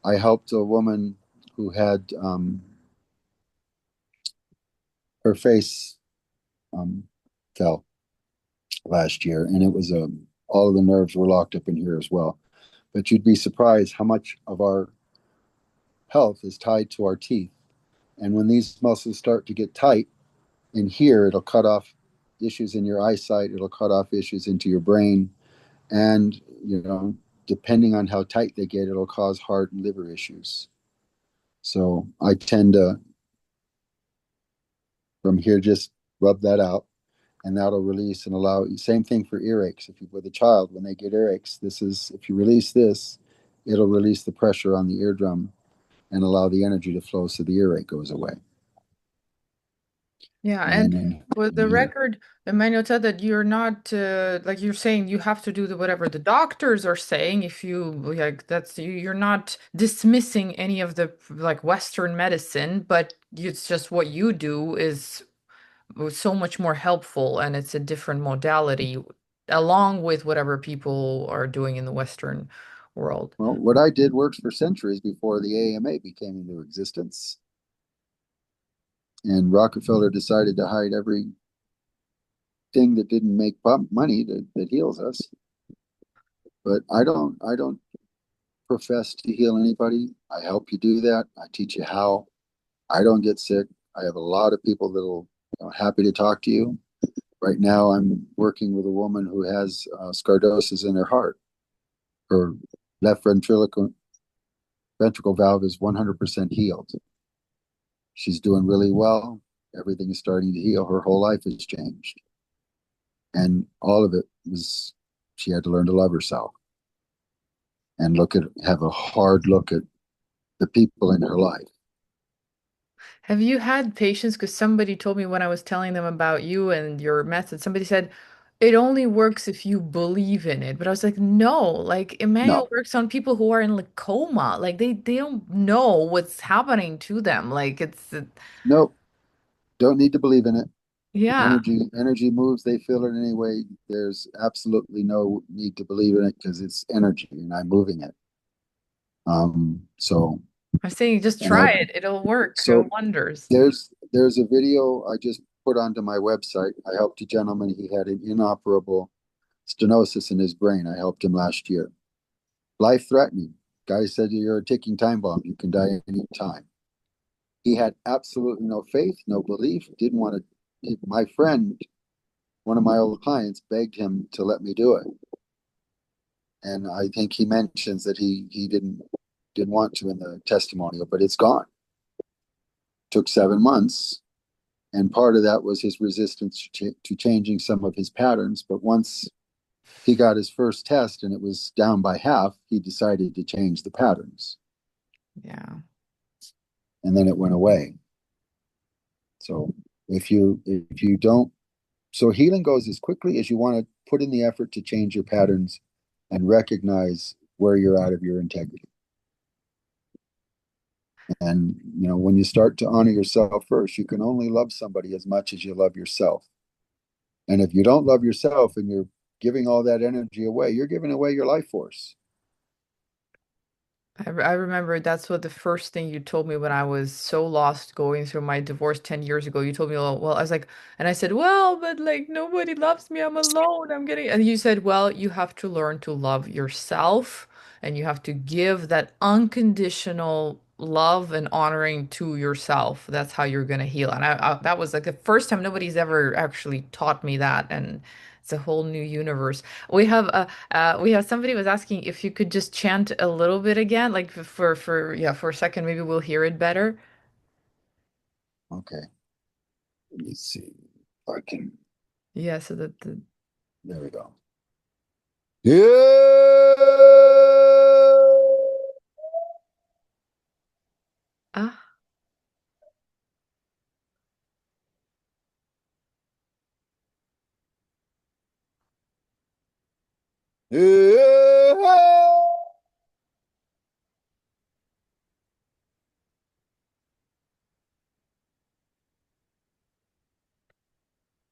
I helped a woman who had her face um, fell last year, and it was all of the nerves were locked up in here as well. But you'd be surprised how much of our health is tied to our teeth. And when these muscles start to get tight in here, it'll cut off issues in your eyesight, it'll cut off issues into your brain. And, depending on how tight they get, it'll cause heart and liver issues. So I tend to, from here, just rub that out and that'll release and allow. Same thing for earaches. If you with a child, when they get earaches, this is, if you release this, it'll release the pressure on the eardrum and allow the energy to flow so the earache goes away. Yeah, And then and for the in here. record, Emmanuel said that you're not like you're saying you have to do whatever the doctors are saying. If you like, you're not dismissing any of the like Western medicine, but it's just what you do is so much more helpful, and it's a different modality along with whatever people are doing in the Western world. Well, what I did works for centuries before the AMA became into existence. And Rockefeller decided to hide everything that didn't make money that heals us. But I don't profess to heal anybody. I help you do that. I teach you how. I don't get sick. I have a lot of people that'll happy to talk to you. Right now, I'm working with a woman who has scardosis in her heart. Her left ventricle valve is 100% healed. She's doing really well. Everything is starting to heal. Her whole life has changed. And all of it was she had to learn to love herself and have a hard look at the people in her life. Have you had patients? Because somebody told me when I was telling them about you and your method, somebody said it only works if you believe in it. But I was like, no, like Emmanuel No, works on people who are in like coma. Like they don't know what's happening to them. Like no, don't need to believe in it. yeah. Energy moves, they feel it anyway. There's absolutely no need to believe in it because it's energy and I'm moving it. So I'm saying just and I try it. It'll work so wonders. there's a video I just put onto my website. I helped a gentleman, he had an inoperable stenosis in his brain. I helped him last year. Life threatening. Guy said you're a ticking time bomb. You can die any time. He had absolutely no faith, no belief, didn't want to. My friend, one of my old clients, begged him to let me do it. And I think he mentions that he didn't want to in the testimonial, but it's gone. Took 7 months, and part of that was his resistance to changing some of his patterns. But once he got his first test and it was down by half, he decided to change the patterns, Yeah. and then it went away. So if you don't, so healing goes as quickly as you want to put in the effort to change your patterns and recognize where you're out of your integrity. And when you start to honor yourself first, you can only love somebody as much as you love yourself. And if you don't love yourself and you're giving all that energy away, you're giving away your life force. I remember that's what the first thing you told me when I was so lost going through my divorce 10 years ago. You told me, well, I was like, and I said, well, but like nobody loves me. I'm alone. I'm getting, and you said, well, you have to learn to love yourself and you have to give that unconditional love and honoring to yourself. That's how you're going to heal. And that was like the first time nobody's ever actually taught me that. And it's a whole new universe. We have somebody was asking if you could just chant a little bit again, like for a second, maybe we'll hear it better. Okay. Let me see if I can. Yeah, so that the There we go. Yeah. ah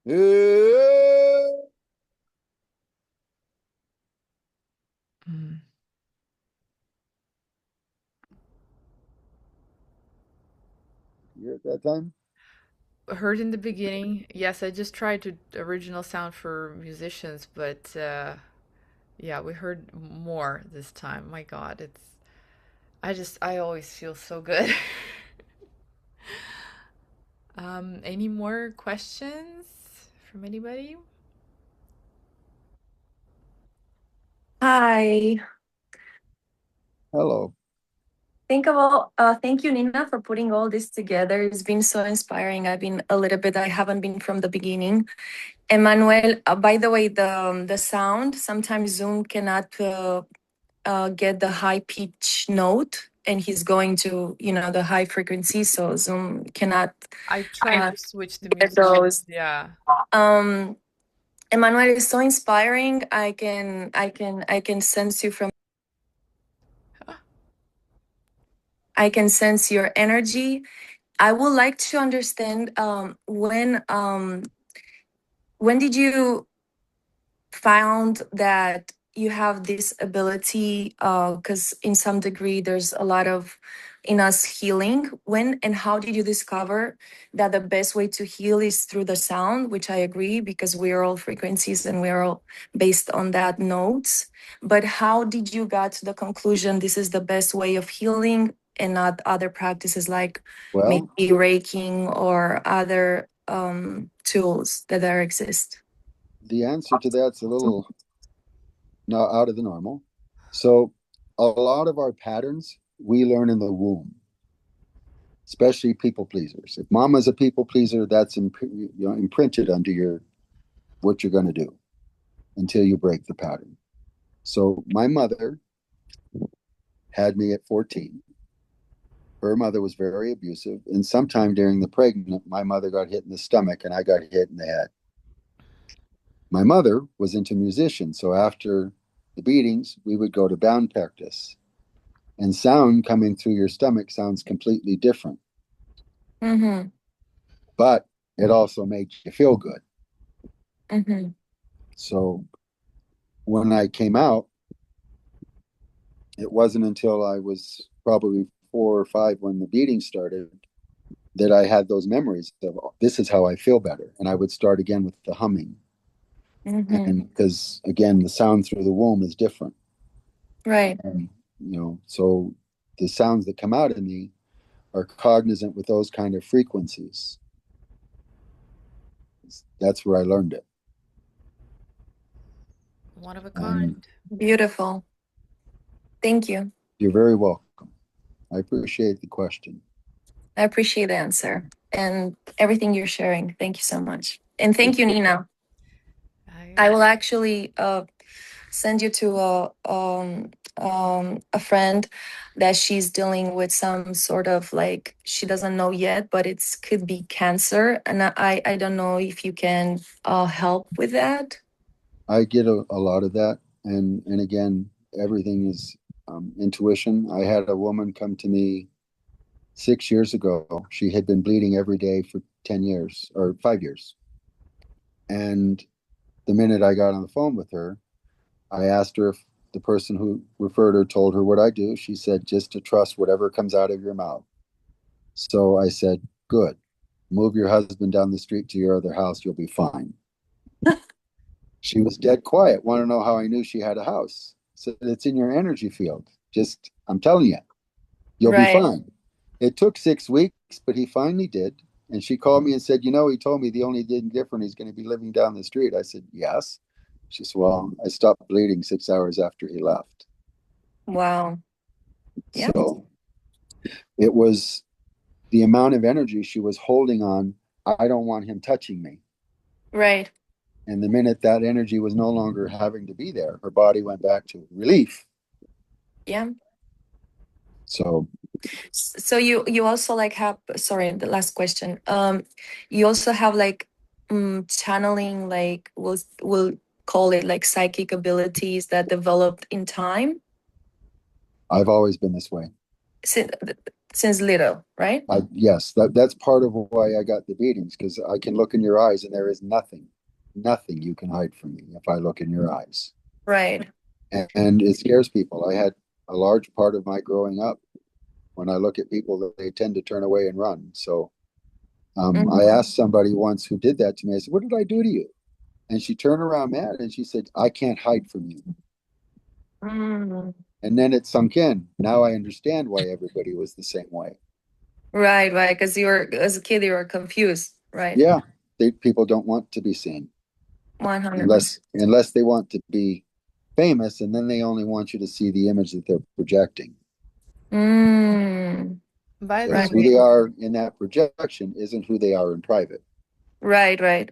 You Mm. at that time? Heard in the beginning. Yes, I just tried to original sound for musicians, but yeah, we heard more this time. My God, I always feel so good. Any more questions from anybody? Hi. Hello. Thank you, Nina, for putting all this together. It's been so inspiring. I haven't been from the beginning. Emmanuel, by the way, the sound, sometimes Zoom cannot get the high pitch note, and he's going to, the high frequency, so Zoom cannot I tried uh, to switch the get musicians. those. Yeah. Um, Emmanuel is so inspiring. I can sense you from. I can sense your energy. I would like to understand when did you found that you have this ability, because in some degree there's a lot of in us healing. When and how did you discover that the best way to heal is through the sound, which I agree, because we are all frequencies and we are all based on that notes. But how did you got to the conclusion this is the best way of healing and not other practices like maybe Well, raking or other tools that there exist? the answer to that's a little now out of the normal. So, a lot of our patterns we learn in the womb, especially people pleasers. If mama's a people pleaser, that's imprinted under your what you're going to do until you break the pattern. So, my mother had me at 14. Her mother was very abusive, and sometime during the pregnant, my mother got hit in the stomach and I got hit in the head. My mother was into musicians, so after the beatings, we would go to band practice. And sound coming through your stomach sounds completely different, Mm-hmm. but it also made you feel good. Mm-hmm. So when I came out, it wasn't until I was probably 4 or 5 when the beating started that I had those memories of this is how I feel better. And I would start again with the humming. Mm-hmm. And because again, the sound through the womb is different. Right. And, so the sounds that come out of me are cognizant with those kind of frequencies. That's where I learned it. One of a And kind. Beautiful. Thank you. you're very welcome. I appreciate the question. I appreciate the answer and everything you're sharing. Thank you so much. And Thank thank you, you. Nina. I I will actually send you to a friend that she's dealing with some sort of, like, she doesn't know yet, but it's could be cancer. And I don't know if you can help with that. I get a lot of that, and again, everything is intuition. I had a woman come to me 6 years ago. She had been bleeding every day for 10 years or 5 years, and the minute I got on the phone with her, I asked her if the person who referred her told her what I do. She said just to trust whatever comes out of your mouth. So I said, "Good. Move your husband down the street to your other house. You'll be fine." She was dead quiet. Want to know how I knew she had a house? So it's in your energy field. Just, I'm telling you, you'll be Right. fine. It took 6 weeks, but he finally did. And she called me and said, he told me the only thing different, he's going to be living down the street. I said, yes. She said, well, I stopped bleeding 6 hours after he left. Wow. Yeah. So it was the amount of energy she was holding on. I don't want him touching me. Right. And the minute that energy was no longer having to be there, her body went back to relief. Yeah. So So you also like have, sorry, the last question. You also have like channeling, like we'll call it like psychic abilities that developed in time. I've always been this way. Si- since little, right? Yes, that's part of why I got the beatings, because I can look in your eyes and there is nothing you can hide from me if I look in your eyes. Right. And it scares people. I had a large part of my growing up. When I look at people, they tend to turn away and run. So I Mhm. asked somebody once who did that to me. I said, "What did I do to you?" And she turned around mad and she said, "I can't hide from you." Mm. And then it sunk in. Now I understand why everybody was the same way. Right, right. Because you were, as a kid, you were confused, right? Yeah, people don't want to be seen 100%. unless they want to be famous, and then they only want you to see the image that they're projecting. Mm. By the Because Right, who they way, are in that projection isn't who they are in private. right, right.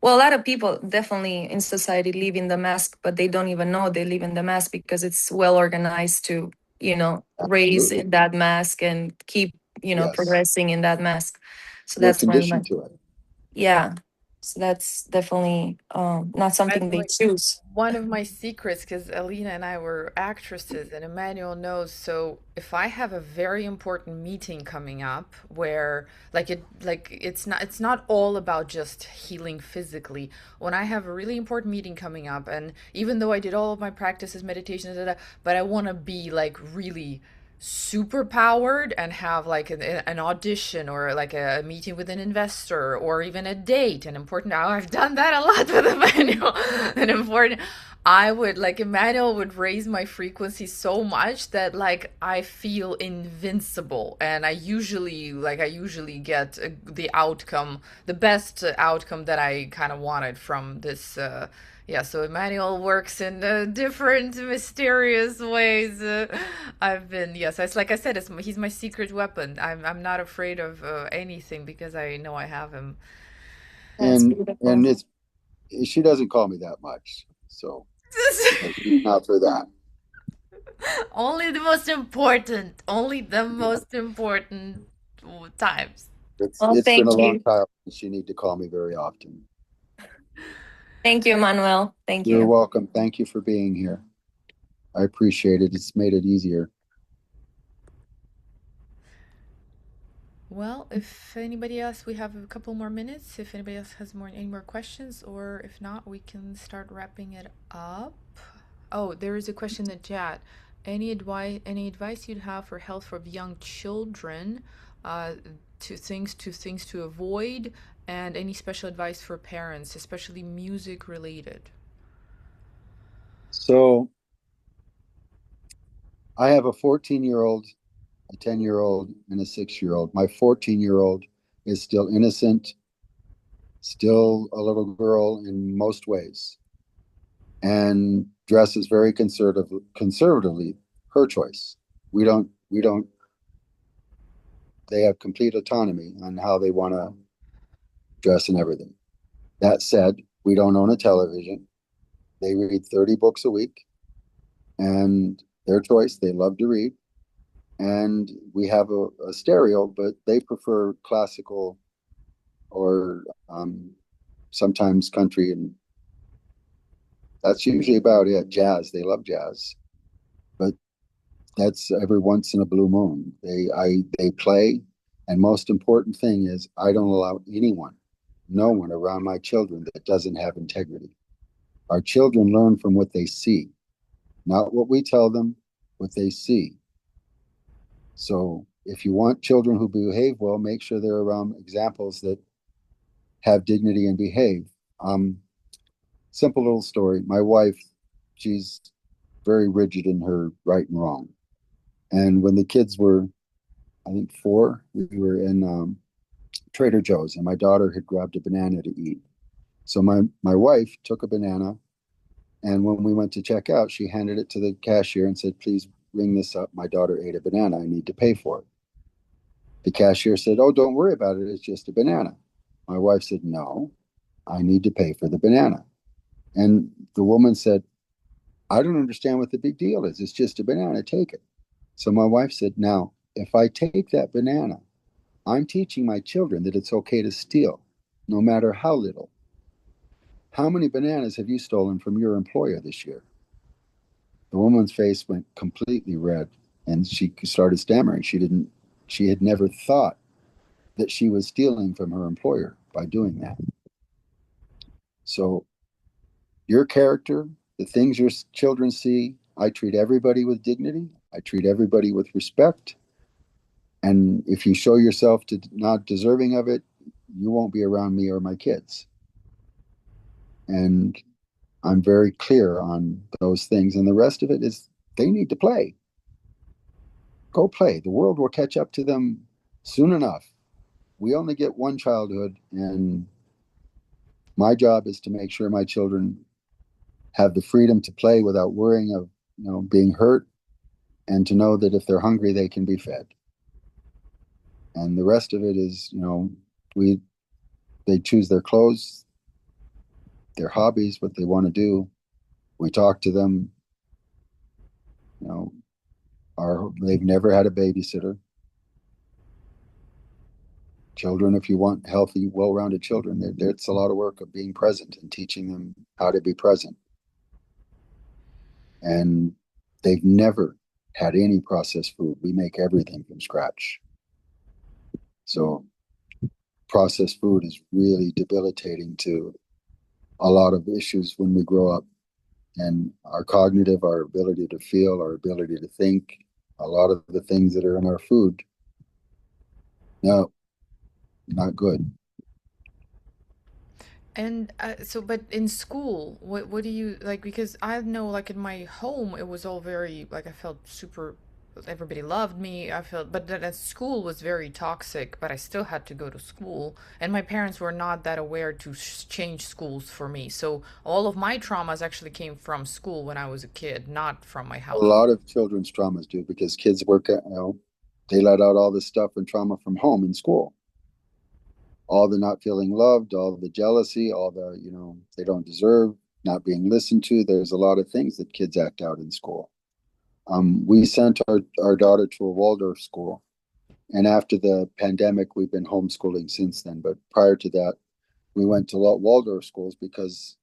Well, a lot of people definitely in society live in the mask, but they don't even know they live in the mask because it's well organized to, raise Absolutely. in that mask and keep, Yes. progressing in that mask. So We're that's when, conditioned like, to it. yeah. So that's definitely not by something the they way, choose. one of my secrets, because Alina and I were actresses, and Emmanuel knows. So if I have a very important meeting coming up, where it's not all about just healing physically. When I have a really important meeting coming up, and even though I did all of my practices, meditations, but I want to be like really super powered and have like an audition or like a meeting with an investor or even a date, an important, I've done that a lot with Emmanuel, an important, I would like, Emmanuel would raise my frequency so much that like I feel invincible, and I usually get the outcome, the best outcome that I kind of wanted from this. Yeah, so Emmanuel works in different mysterious ways. Yes, it's like I said, he's my secret weapon. I'm not afraid of anything because I know I have him. That's And beautiful. it's she doesn't call me that much, so not for that. Only the most important, only the most important times. Well, It's been a thank long you. time. She need to call me very often. Thank you, Manuel. Thank You're you. welcome. Thank you for being here. I appreciate it. It's made it easier. Well, if anybody else, we have a couple more minutes. If anybody else has any more questions, or if not, we can start wrapping it up. Oh, there is a question in the chat. Any advice you'd have for health for young children, uh, to things to avoid, and any special advice for parents, especially music related? So I have a 14-year-old, a 10-year-old, and a 6-year-old. My 14-year-old is still innocent, still a little girl in most ways, and dresses very conservatively, her choice. We don't they have complete autonomy on how they want to dress and everything. That said, we don't own a television. They read 30 books a week, and their choice, they love to read. And we have a stereo, but they prefer classical or sometimes country, and that's usually about it. Jazz, they love jazz, but that's every once in a blue moon. They play, and most important thing is I don't allow anyone, no one around my children that doesn't have integrity. Our children learn from what they see, not what we tell them, what they see. So if you want children who behave well, make sure they're around examples that have dignity and behave. Um, Simple little story. My wife, she's very rigid in her right and wrong. And when the kids were, I think, 4, we were in Trader Joe's, and my daughter had grabbed a banana to eat. So my wife took a banana, and when we went to check out, she handed it to the cashier and said, "Please ring this up. My daughter ate a banana. I need to pay for it." The cashier said, "Oh, don't worry about it. It's just a banana." My wife said, "No, I need to pay for the banana." And the woman said, "I don't understand what the big deal is. It's just a banana. Take it." So my wife said, "Now, if I take that banana, I'm teaching my children that it's okay to steal, no matter how little. How many bananas have you stolen from your employer this year?" The woman's face went completely red and she started stammering. She didn't. She had never thought that she was stealing from her employer by doing that. So your character, the things your children see, I treat everybody with dignity. I treat everybody with respect. And if you show yourself to not deserving of it, you won't be around me or my kids. And I'm very clear on those things. And the rest of it is they need to play. Go play. The world will catch up to them soon enough. We only get one childhood, and my job is to make sure my children have the freedom to play without worrying of being hurt, and to know that if they're hungry, they can be fed. And the rest of it is, we they choose their clothes, their hobbies, what they want to do. We talk to them. You know, they've never had a babysitter. Children, if you want healthy, well-rounded children, it's a lot of work of being present and teaching them how to be present. And they've never had any processed food. We make everything from scratch. So processed food is really debilitating to a lot of issues when we grow up. And our cognitive, our ability to feel, our ability to think, a lot of the things that are in our food, no, not good. And but in school, what do you like? Because I know, like in my home, it was all very like I felt super. Everybody loved me. I felt, but then at school was very toxic. But I still had to go to school, and my parents were not that aware to change schools for me. So all of my traumas actually came from school when I was a kid, not from my A household. lot of children's traumas do because kids work at, they let out all this stuff and trauma from home in school. All the not feeling loved, all the jealousy, all the, they don't deserve, not being listened to. There's a lot of things that kids act out in school. We sent our daughter to a Waldorf school. And after the pandemic, we've been homeschooling since then. But prior to that, we went to Waldorf schools because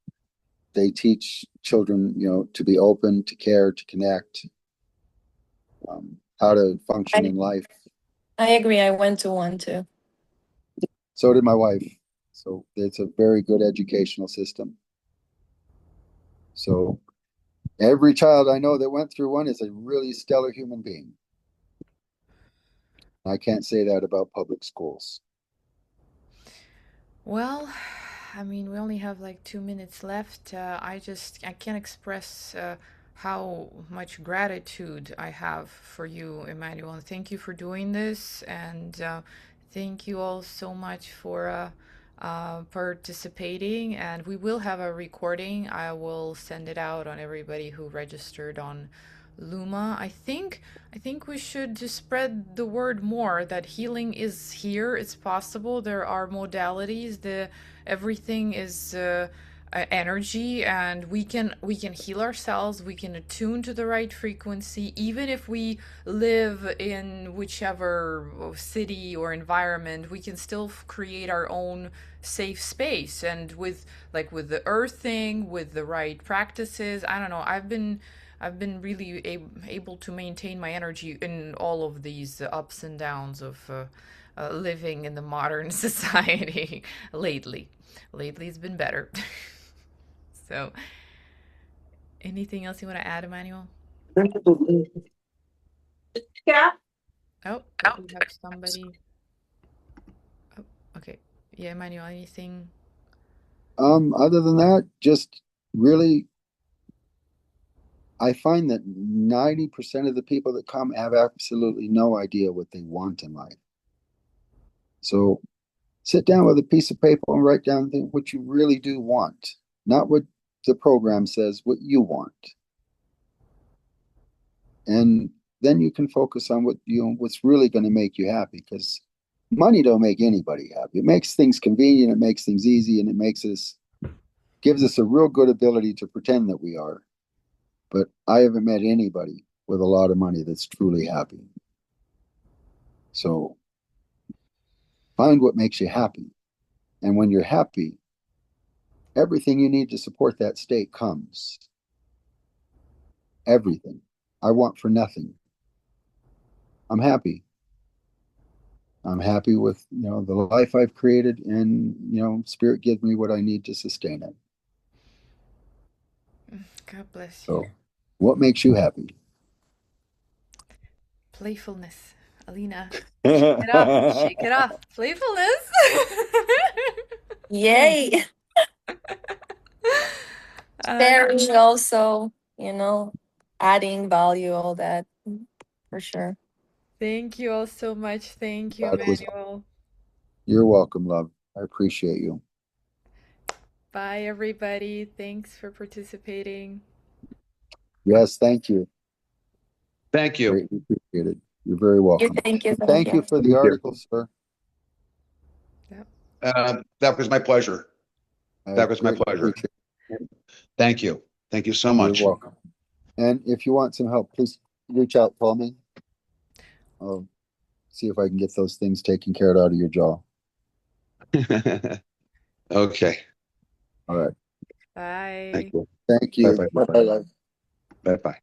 they teach children, to be open, to care, to connect, how to function I in life. I agree. I went to one too. So did my wife. So it's a very good educational system. So every child I know that went through one is a really stellar human being. I can't say that about public schools. Well, I mean, we only have like 2 minutes left. I can't express how much gratitude I have for you, Emmanuel. And thank you for doing this. And thank you all so much for participating. And we will have a recording. I will send it out on everybody who registered on Luma. I think we should just spread the word more that healing is here. It's possible. There are modalities. The everything is energy, and we can heal ourselves. We can attune to the right frequency, even if we live in whichever city or environment. We can still create our own safe space, and with the earthing, with the right practices. I don't know. I've been really able to maintain my energy in all of these ups and downs of living in the modern society lately. Lately, it's been better. So, anything else you want to add, Emmanuel? Yeah. Oh, we have somebody. Oh, okay. Yeah, Emmanuel, anything? Other than that, just really, I find that 90% of the people that come have absolutely no idea what they want in life. So sit down with a piece of paper and write down what you really do want, not what the program says, what you want. And then you can focus on what's really going to make you happy, because money don't make anybody happy. It makes things convenient, it makes things easy, and gives us a real good ability to pretend that we are. But I haven't met anybody with a lot of money that's truly happy. So find what makes you happy. And when you're happy, everything you need to support that state comes. Everything. I want for nothing. I'm happy. I'm happy with, the life I've created, and, spirit gives me what I need to sustain it. God bless you. So what makes you happy? Playfulness. Alina, shake it off. Shake it off. Playfulness. Yay! Uh, Very also, adding value, all that for sure. Thank you all so much. Thank you, That was, Emmanuel. you're welcome, love. I appreciate you. Bye, everybody. Thanks for participating. Yes, thank you. Thank you. Greatly appreciated. You're very welcome. Thank you. Thank you for the article, sir. Yep. That was my pleasure. I That was my greatly pleasure. appreciate it. Thank you. Thank you so You're much. welcome. And if you want some help, please reach out, call me. I'll see if I can get those things taken care of out of your jaw. Okay. All right. Bye. Thank you. Thank you. Bye-bye. Bye-bye. Bye-bye.